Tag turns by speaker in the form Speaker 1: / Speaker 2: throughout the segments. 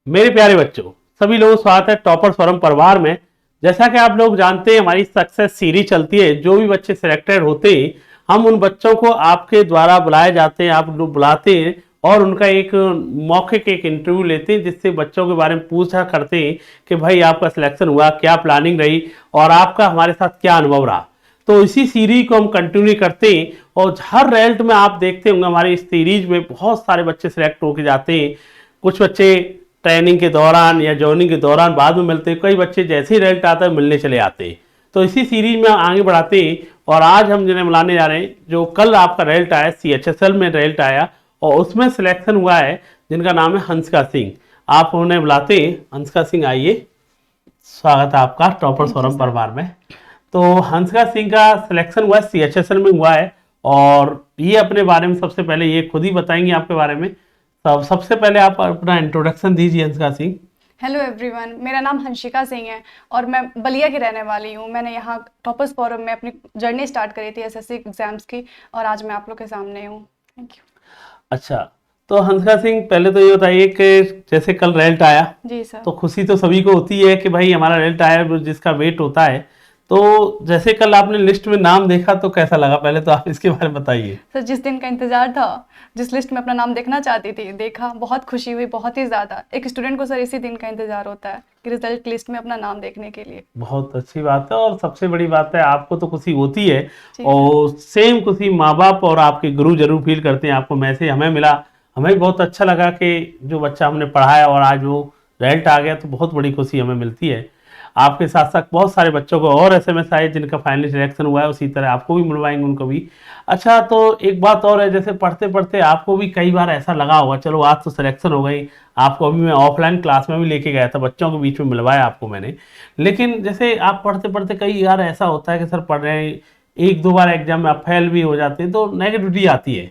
Speaker 1: मेरे प्यारे बच्चों, सभी लोगों को स्वागत है टॉपर्स फोरम परिवार में। जैसा कि आप लोग जानते हैं, हमारी सक्सेस सीरीज चलती है। जो भी बच्चे सिलेक्टेड होते हैं, हम उन बच्चों को आपके द्वारा बुलाए जाते हैं, आप लोग बुलाते हैं और उनका एक मौखिक एक इंटरव्यू लेते हैं, जिससे बच्चों के बारे में पूछा करते हैं कि भाई आपका सिलेक्शन हुआ, क्या प्लानिंग रही और आपका हमारे साथ क्या अनुभव रहा। तो इसी सीरीज को हम कंटिन्यू करते हैं और हर रिजल्ट में आप देखते होंगे हमारी इस सीरीज में बहुत सारे बच्चे सिलेक्ट होकर जाते हैं। कुछ बच्चे ट्रेनिंग के दौरान या जॉइनिंग के दौरान बाद में मिलते हैं, कई बच्चे जैसे ही रिजल्ट आता है मिलने चले आते हैं। तो इसी सीरीज में आगे बढ़ाते हैं और आज हम जिन्हें मिलाने जा रहे हैं, जो कल आपका रिजल्ट आया, CHSL में रिजल्ट आया और उसमें सिलेक्शन हुआ है, जिनका नाम है हंसिका सिंह। आप उन्हें बुलाते हैं। हंसिका सिंह, आइए, स्वागत है आपका टॉपर्स फोरम परिवार में। तो हंसिका सिंह का सिलेक्शन हुआ है, CHSL में हुआ है और ये अपने बारे में सबसे पहले ये खुद ही बताएंगे आपके बारे में। तब सबसे पहले आप अपना इंट्रोडक्शन दीजिए हंसिका सिंह।
Speaker 2: हेलो एवरीवन, मेरा नाम हंसिका सिंह है और मैं बलिया की रहने वाली हूँ। मैंने यहाँ टॉपर्स फोरम में अपनी जर्नी स्टार्ट करी थी SSC एग्जाम्स की और आज मैं आप लोग के सामने हूँ। Thank you.
Speaker 1: अच्छा, तो हंसिका सिंह, पहले तो ये बताइए कि जैसे कल रिजल्ट आया
Speaker 2: जी सर।
Speaker 1: तो खुशी तो सभी को होती है कि भाई हमारा रिजल्ट आया, जिसका वेट होता है। तो जैसे कल आपने लिस्ट में नाम देखा तो कैसा लगा, पहले तो आप इसके बारे में बताइए।
Speaker 2: सर, जिस दिन का इंतज़ार था, जिस लिस्ट में अपना नाम देखना चाहती थी, देखा, बहुत खुशी हुई, बहुत ही ज़्यादा। एक स्टूडेंट को सर इसी दिन का इंतज़ार होता है कि रिजल्ट लिस्ट में अपना नाम देखने के लिए।
Speaker 1: बहुत अच्छी बात है और सबसे बड़ी बात है, आपको तो खुशी होती है
Speaker 2: जी
Speaker 1: और सेम खुशी माँ बाप और आपके गुरु जरूर फील करते हैं। आपको मैसेज हमें मिला, हमें भी बहुत अच्छा लगा कि जो बच्चा हमने पढ़ाया और आज वो रिजल्ट आ गया, तो बहुत बड़ी खुशी हमें मिलती है। आपके साथ साथ बहुत सारे बच्चों को और SMS आए जिनका फाइनली सिलेक्शन हुआ है, उसी तरह आपको भी मिलवाएंगे उनको भी। अच्छा, तो एक बात और है, जैसे पढ़ते पढ़ते आपको भी कई बार ऐसा लगा होगा, चलो आज तो सिलेक्शन हो गई, आपको अभी मैं ऑफलाइन क्लास में भी लेके गया था, बच्चों के बीच में मिलवाया आपको मैंने। लेकिन जैसे आप पढ़ते पढ़ते कई बार ऐसा होता है कि सर पढ़ रहे हैं, एक दो बार एग्जाम में आप फेल भी हो जाते हैं तो नेगेटिविटी आती है।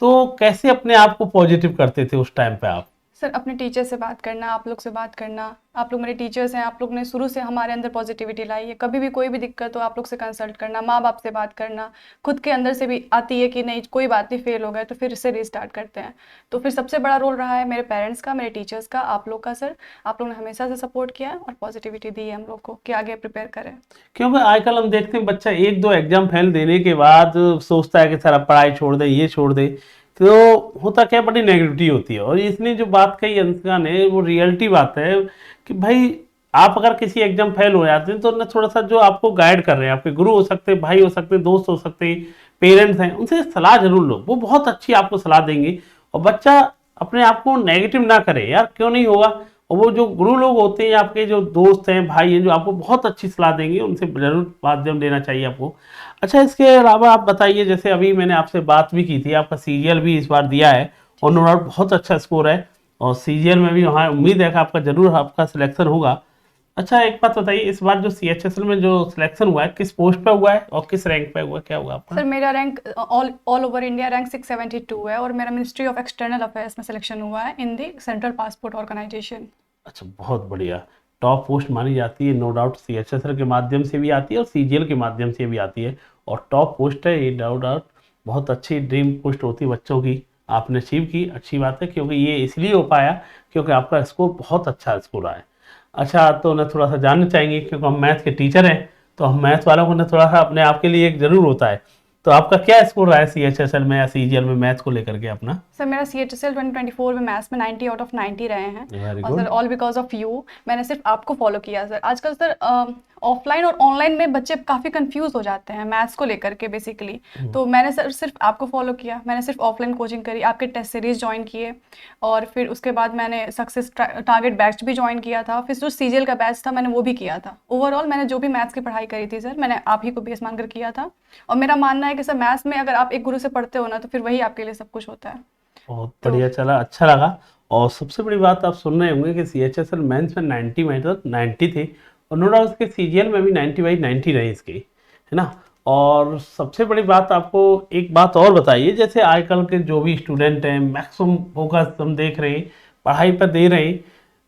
Speaker 1: तो कैसे अपने आप को पॉजिटिव करते थे उस टाइम पे आप?
Speaker 2: सर, अपने टीचर से बात करना, आप लोग से बात करना। आप लोग मेरे टीचर्स हैं, आप लोग ने शुरू से हमारे अंदर पॉजिटिविटी लाई है। कभी भी कोई भी दिक्कत हो, आप लोग से कंसल्ट करना, माँ बाप से बात करना। खुद के अंदर से भी आती है कि नहीं, कोई बात नहीं, फेल हो गए तो फिर से रीस्टार्ट करते हैं। तो फिर सबसे बड़ा रोल रहा है मेरे पेरेंट्स का, मेरे टीचर्स का, आप लोग का। सर, आप लोग ने हमेशा से सपोर्ट किया है और पॉजिटिविटी दी है हम लोग को कि आगे प्रिपेयर करें।
Speaker 1: क्योंकि आजकल हम देखते हैं बच्चा एक दो एग्जाम फेल देने के बाद सोचता है कि सर अब पढ़ाई छोड़ दे, ये छोड़ दे। तो होता क्या, बड़ी नेगेटिविटी होती है। और इसने जो बात कही अंशिका ने, वो रियलिटी बात है कि भाई आप अगर किसी एग्जाम फेल हो जाते हैं तो ना, थोड़ा सा जो आपको गाइड कर रहे हैं, आपके गुरु हो सकते हैं, भाई हो सकते हैं, दोस्त हो सकते हैं, पेरेंट्स हैं, उनसे सलाह जरूर लो। वो बहुत अच्छी आपको सलाह देंगे और बच्चा अपने आप को नेगेटिव ना करे, यार क्यों नहीं होगा। और वो जो गुरु लोग होते हैं, आपके जो दोस्त हैं, भाई हैं, जो आपको बहुत अच्छी सलाह देंगे, उनसे जरूर माध्यम देना चाहिए आपको। अच्छा, इसके अलावा आप बताइए, जैसे अभी मैंने आपसे बात भी की थी, आपका CGL भी इस बार दिया है और नो डाउट बहुत अच्छा स्कोर है और CGL में भी वहाँ उम्मीद है कि आपका जरूर आपका सिलेक्शन होगा। अच्छा, एक बात बताइए, इस बार जो CHSL में जो सिलेक्शन हुआ है, किस पोस्ट पे हुआ है और किस रैंक पे हुआ, क्या हुआ आपका?
Speaker 2: सर, मेरा rank all over India rank 672 है और मेरा मिनिस्ट्री ऑफ एक्सटर्नल अफेयर्स में सिलेक्शन हुआ है इन दी सेंट्रल पासपोर्ट ऑर्गेनाइजेशन।
Speaker 1: अच्छा, बहुत बढ़िया। टॉप पोस्ट मानी जाती है, नो डाउट CHSL के माध्यम से भी आती है और CGL के माध्यम से भी आती है और टॉप पोस्ट है, ये डाउट डाउट बहुत अच्छी ड्रीम पोस्ट होती है बच्चों की। आपने अचीव की, अच्छी बात है, क्योंकि ये इसलिए हो पाया क्योंकि आपका स्कोर बहुत अच्छा स्कोर आया है। अच्छा, तो ना थोड़ा सा जानना चाहेंगे, क्योंकि हम मैथ के टीचर हैं तो हम मैथ वालों को ना थोड़ा सा अपने आप के लिए एक ज़रूर होता है। तो आपका क्या स्कोर रहा है CHSL में या CGL में मैथ को लेकर के अपना?
Speaker 2: सर, मेरा CHSL 2024 में मैथ्स में 90 आउट ऑफ 90 रहे हैं।
Speaker 1: वेरी
Speaker 2: और
Speaker 1: good.
Speaker 2: Sir, all because of you. मैंने सिर्फ आपको फॉलो किया सर। आजकल सर ऑफलाइन और ऑनलाइन में बच्चे काफ़ी कंफ्यूज हो जाते हैं मैथ्स को लेकर के बेसिकली। तो मैंने सर सिर्फ आपको फॉलो किया। मैंने सिर्फ ऑफलाइन कोचिंग करी, आपके टेस्ट सीरीज ज्वाइन किए और फिर उसके बाद मैंने सक्सेस टारगेट बैच भी ज्वाइन किया था। फिर जो CGL का बैच था मैंने वो भी किया था। ओवरऑल मैंने जो भी मैथ्स की पढ़ाई करी थी सर, मैंने आप ही को बेस मानकर किया था। और मेरा मानना है कि सर मैथ्स में अगर आप एक गुरु से पढ़ते हो ना, तो फिर वही आपके लिए सब कुछ होता है।
Speaker 1: बहुत
Speaker 2: तो
Speaker 1: बढ़िया, चला, अच्छा लगा। और सबसे बड़ी बात आप सुन रहे होंगे कि CHSL मेंस में 90 मतलब 90 थे और नो डाउट उसके CGL में भी 90/90 रहे इसके, है ना। और सबसे बड़ी बात, आपको एक बात और बताइए, जैसे आजकल के जो भी स्टूडेंट हैं, मैक्सिमम फोकस हम देख रहे हैं पढ़ाई पर दे रहे हैं।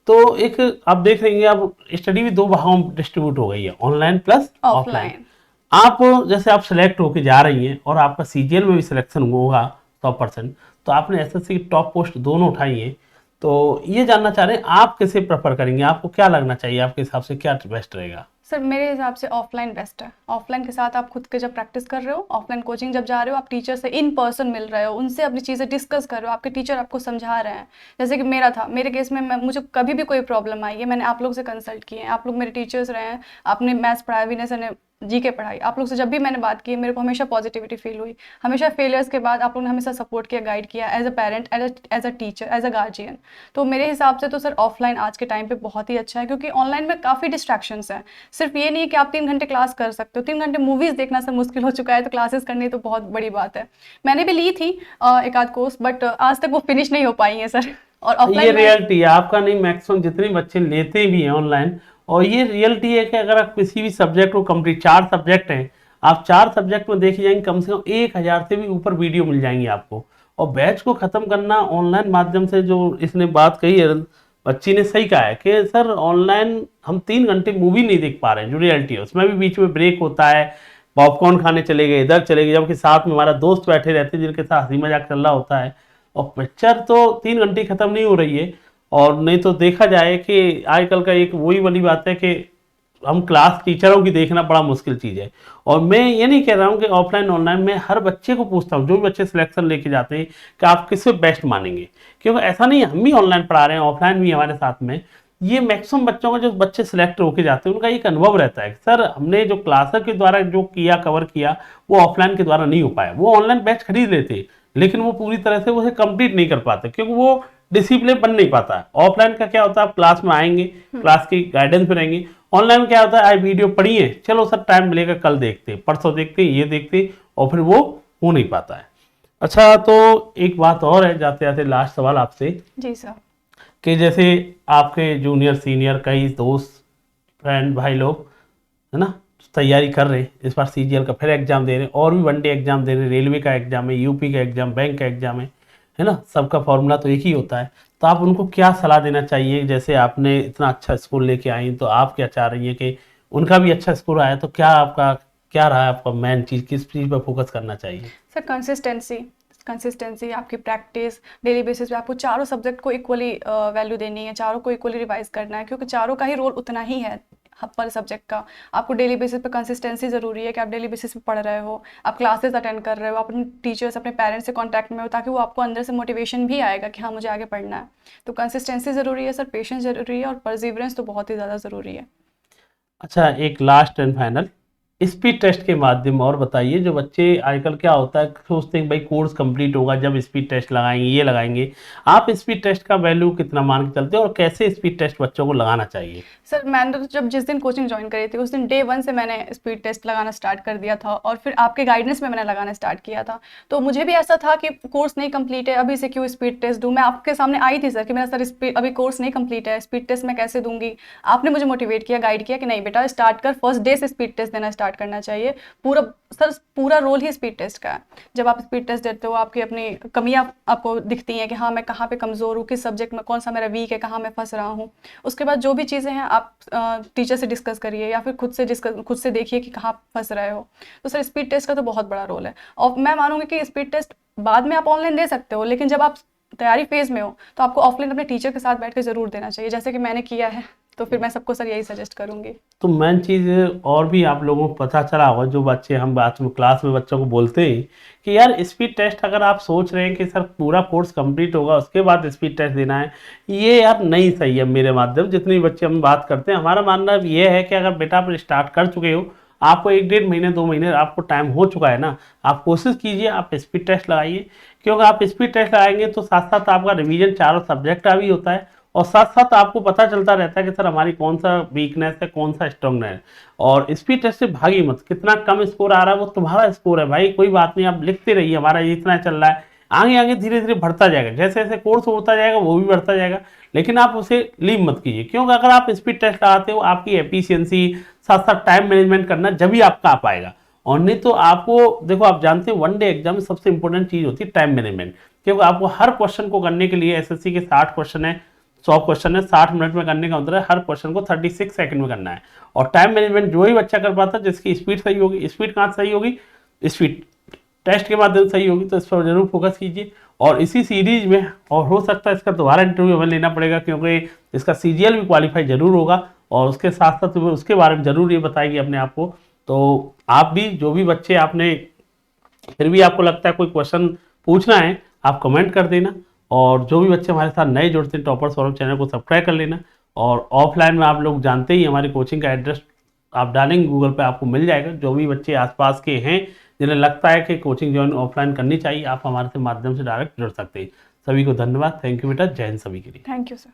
Speaker 1: तो एक आप देख रहे हैं, अब स्टडी भी दो भागों में डिस्ट्रीब्यूट हो गई है, ऑनलाइन प्लस ऑफलाइन।
Speaker 2: ऑफलाइन।
Speaker 1: आप जैसे आप सेलेक्ट होके जा रही हैं और आपका CGL में भी सिलेक्शन होगा 100%, तो आपने SSC की टॉप पोस्ट दोनों उठाई हैं। तो ये जानना चाह रहे हैं आप किसे प्रेफर करेंगे, आपको क्या लगना चाहिए, आपके हिसाब से क्या बेस्ट रहेगा?
Speaker 2: सर मेरे हिसाब से ऑफलाइन बेस्ट है। ऑफलाइन के साथ आप खुद के जब प्रैक्टिस कर रहे हो, ऑफलाइन कोचिंग जब जा रहे हो, आप टीचर से इन पर्सन मिल रहे हो, उनसे अपनी चीज़ें डिस्कस कर रहे हो, आपके टीचर आपको समझा रहे हैं। जैसे कि मेरा था, मेरे केस में मुझे कभी भी कोई प्रॉब्लम आई है, मैंने आप लोग से कंसल्ट किए हैं, आप लोग मेरे टीचर्स रहे हैं, आपने मैथ्स पढ़ाया, विनय सर ने जीके पढ़ाई, आप लोग से जब भी मैंने बात की मेरे को हमेशा पॉजिटिविटी फील हुई। हमेशा फेलियर्स के बाद आप लोग ने हमेशा सपोर्ट किया, गाइड किया, as a parent, as a teacher, as a guardian. तो मेरे हिसाब से तो सर ऑफलाइन आज के टाइम पे बहुत ही अच्छा है, क्योंकि ऑनलाइन में काफ़ी डिस्ट्रैक्शंस हैं। सिर्फ ये नहीं है कि आप 3 घंटे क्लास कर सकते हो, 3 घंटे मूवीज़ देखना सर मुश्किल हो चुका है, तो क्लासेस करनी तो बहुत बड़ी बात है। मैंने भी ली थी एक आध कोर्स, बट आज तक वो फिनिश नहीं हो पाई है सर। और
Speaker 1: ये
Speaker 2: ऑफलाइन में
Speaker 1: रियलिटी है आपका, नहीं मैक्सिमम जितने बच्चे लेते भी हैं ऑनलाइन, और ये रियलिटी है कि अगर आप किसी भी सब्जेक्ट को कंप्लीट, 4 सब्जेक्ट हैं, आप 4 सब्जेक्ट में देखी जाएंगे कम से कम 1000 से भी ऊपर वीडियो मिल जाएंगी आपको। और बैच को ख़त्म करना ऑनलाइन माध्यम से, जो इसने बात कही है बच्ची ने, सही कहा है कि सर ऑनलाइन हम 3 घंटे मूवी नहीं देख पा रहे हैं, जो रियलिटी है उसमें भी बीच में ब्रेक होता है, पॉपकॉर्न खाने चले गए, इधर चले गए, जबकि साथ में हमारा दोस्त बैठे रहते हैं जिनके साथ हंसी मजाक चल रहा होता है। और पिक्चर तो 3 घंटे खत्म नहीं हो रही है। और नहीं तो देखा जाए कि आजकल का एक वही वाली बात है कि हम क्लास टीचरों की देखना बड़ा मुश्किल चीज़ है। और मैं ये नहीं कह रहा हूँ कि ऑफलाइन ऑनलाइन, में हर बच्चे को पूछता हूँ, जो भी बच्चे सिलेक्शन लेके जाते हैं, कि आप किससे बेस्ट मानेंगे, क्योंकि ऐसा नहीं है हम भी ऑनलाइन पढ़ा रहे हैं, ऑफलाइन भी हमारे साथ में। ये मैक्सिमम बच्चों का, जो बच्चे सिलेक्ट होके जाते हैं, उनका एक अनुभव रहता है सर हमने जो क्लास के द्वारा जो किया, कवर किया, वो ऑफलाइन के द्वारा नहीं हो पाया। वो ऑनलाइन बैच खरीद लेते लेकिन वो पूरी तरह से उसे कंप्लीट नहीं कर पाते, क्योंकि वो डिसिप्लिन बन नहीं पाता है। ऑफलाइन का क्या होता है, आप क्लास में आएंगे, क्लास की गाइडेंस में रहेंगे। ऑनलाइन क्या होता है, आज वीडियो पढ़िए, चलो सर टाइम मिलेगा कल देखते, परसों देखते, ये देखते, और फिर वो हो नहीं पाता है। अच्छा, तो एक बात और है, जाते जाते लास्ट सवाल आपसे,
Speaker 2: जी सर,
Speaker 1: कि जैसे आपके जूनियर सीनियर कई दोस्त फ्रेंड भाई लोग है ना तैयारी कर रहे हैं, इस बार सीजीएल का फिर एग्जाम दे रहे हैं, और भी वनडे एग्जाम दे रहे हैं, रेलवे का एग्जाम है, यूपी का एग्जाम, बैंक का एग्जाम है ना, सबका फॉर्मूला तो एक ही होता है। तो आप उनको क्या सलाह देना चाहिए? जैसे आपने इतना अच्छा स्कोर लेके आई, तो आप क्या चाह रही हैं कि उनका भी अच्छा स्कोर आया, तो क्या रहा है आपका मेन चीज़, किस चीज़ पर फोकस करना चाहिए?
Speaker 2: सर कंसिस्टेंसी, आपकी प्रैक्टिस, डेली बेसिस पे आपको चारों सब्जेक्ट को इक्वली वैल्यू देनी है, चारों को इक्वली रिवाइज करना है, क्योंकि चारों का ही रोल उतना ही है पर सब्जेक्ट का। आपको डेली बेसिस पे कंसिस्टेंसी ज़रूरी है कि आप डेली बेसिस पे पढ़ रहे हो, आप क्लासेस अटेंड कर रहे हो, अपने टीचर्स, अपने पेरेंट्स से कांटेक्ट में हो, ताकि वो आपको अंदर से मोटिवेशन भी आएगा कि हाँ मुझे आगे पढ़ना है। तो कंसिस्टेंसी ज़रूरी है सर, पेशेंस ज़रूरी है, और परसिवरेंस तो बहुत ही ज़्यादा ज़रूरी है।
Speaker 1: अच्छा, एक last and final, speed test के माध्यम और बताइए, जो बच्चे आजकल क्या होता है सोचते हैं भाई कोर्स कंप्लीट होगा जब स्पीड टेस्ट लगाएंगे, ये लगाएंगे, आप स्पीड टेस्ट का वैल्यू कितना मान के चलते हो, और कैसे स्पीड टेस्ट बच्चों को लगाना चाहिए?
Speaker 2: सर मैंने तो जब जिस दिन कोचिंग ज्वाइन करी थी, उस दिन डे 1 से मैंने स्पीड टेस्ट लगाना स्टार्ट कर दिया था, और फिर आपके गाइडेंस में मैंने लगाना स्टार्ट किया था। तो मुझे भी ऐसा था कि कोर्स नहीं कंप्लीट है, अभी से क्यों स्पीड टेस्ट दूँ। मैं आपके सामने आई थी सर कि मेरा सर अभी कोर्स नहीं कंप्लीट है, स्पीड टेस्ट मैं कैसे दूंगी। आपने मुझे मोटिवेट किया, गाइड किया कि नहीं बेटा स्टार्ट कर, फर्स्ट डे से स्पीड टेस्ट देना स्टार्ट करना चाहिए। पूरा रोल ही स्पीड टेस्ट का है। जब आप स्पीड टेस्ट देते हो, आपकी अपनी कमियां आपको दिखती हैं कि हाँ मैं कहाँ पे कमज़ोर हूँ, किस सब्जेक्ट में कौन सा मेरा वीक है, कहाँ मैं फंस रहा हूँ। उसके बाद जो भी चीज़ें हैं आप टीचर से डिस्कस करिए, या फिर खुद से देखिए कि कहाँ फंस रहे हो। तो सर स्पीड टेस्ट का तो बहुत बड़ा रोल है, और मैं मानूंगी कि स्पीड टेस्ट बाद में आप ऑनलाइन दे सकते हो, लेकिन जब आप तैयारी फेज में हो तो आपको ऑफलाइन अपने टीचर के साथ बैठ कर जरूर देना चाहिए, जैसे कि मैंने किया है। तो फिर मैं सबको सर यही सजेस्ट करूंगी।
Speaker 1: तो मेन चीज़ और भी आप लोगों को पता चला होगा, जो बच्चे हम बात में क्लास में बच्चों को बोलते हैं कि यार स्पीड टेस्ट, अगर आप सोच रहे हैं कि सर पूरा कोर्स कंप्लीट होगा उसके बाद स्पीड टेस्ट देना है, ये यार नहीं सही है। मेरे माध्यम जितने बच्चे हम बात करते हैं, हमारा मानना ये है कि अगर बेटा आप स्टार्ट कर चुके हो, आपको 1-1.5 महीने 2 महीने आपको टाइम हो चुका है ना, आप कोशिश कीजिए, आप स्पीड टेस्ट लगाइए। क्योंकि आप स्पीड टेस्ट लगाएंगे तो साथ साथ आपका रिवीजन चारों सब्जेक्ट का भी होता है, और साथ साथ आपको पता चलता रहता है कि सर हमारी कौन सा वीकनेस है, कौन सा स्ट्रांगनेस है। और स्पीड टेस्ट से भागी मत, कितना कम स्कोर आ रहा है वो तुम्हारा स्कोर है भाई, कोई बात नहीं, आप लिखते रहिए, हमारा इतना चल रहा है, आगे आगे धीरे धीरे बढ़ता जाएगा, जैसे जैसे कोर्स होता जाएगा वो भी बढ़ता जाएगा। लेकिन आप उसे लीव मत कीजिए, क्योंकि अगर आप स्पीड टेस्ट लगाते हो, आपकी एफिशिएंसी साथ साथ टाइम मैनेजमेंट करना जब भी आपका आ पाएगा। और नहीं तो आपको देखो, आप जानते हो वनडे एग्जाम में सबसे इंपॉर्टेंट चीज होती है टाइम मैनेजमेंट, क्योंकि आपको हर क्वेश्चन को करने के लिए, एसएससी के 60 क्वेश्चन है, 100 क्वेश्चन है, 60 मिनट में करने का मतलब है हर क्वेश्चन को 36 सेकंड में करना है। और टाइम मैनेजमेंट जो ही बच्चा कर पाता है, जिसकी स्पीड सही होगी, स्पीड कहाँ सही होगी, स्पीड टेस्ट के माध्यम से सही होगी, तो इस पर जरूर फोकस कीजिए। और इसी सीरीज में और हो सकता है इसका दोबारा इंटरव्यू हमें लेना पड़ेगा, क्योंकि इसका CGL भी क्वालिफाई जरूर होगा और उसके साथ साथ उसके बारे में जरूर ये बताएगी अपने आप को। तो आप भी, जो भी बच्चे आपने फिर भी आपको लगता है कोई क्वेश्चन पूछना है, आप कमेंट कर देना। और जो भी बच्चे हमारे साथ नए जुड़ते हैं, टॉपर्स फोरम चैनल को सब्सक्राइब कर लेना। और ऑफलाइन में आप लोग जानते ही हमारी कोचिंग का एड्रेस आप डालेंगे गूगल पे, आपको मिल जाएगा। जो भी बच्चे आसपास के हैं जिन्हें लगता है कि कोचिंग ज्वाइन ऑफलाइन करनी चाहिए, आप हमारे से माध्यम से डायरेक्ट जुड़ सकते हैं। सभी को धन्यवाद। थैंक यू बेटा। जय हिंद सभी के लिए।
Speaker 2: Thank you sir.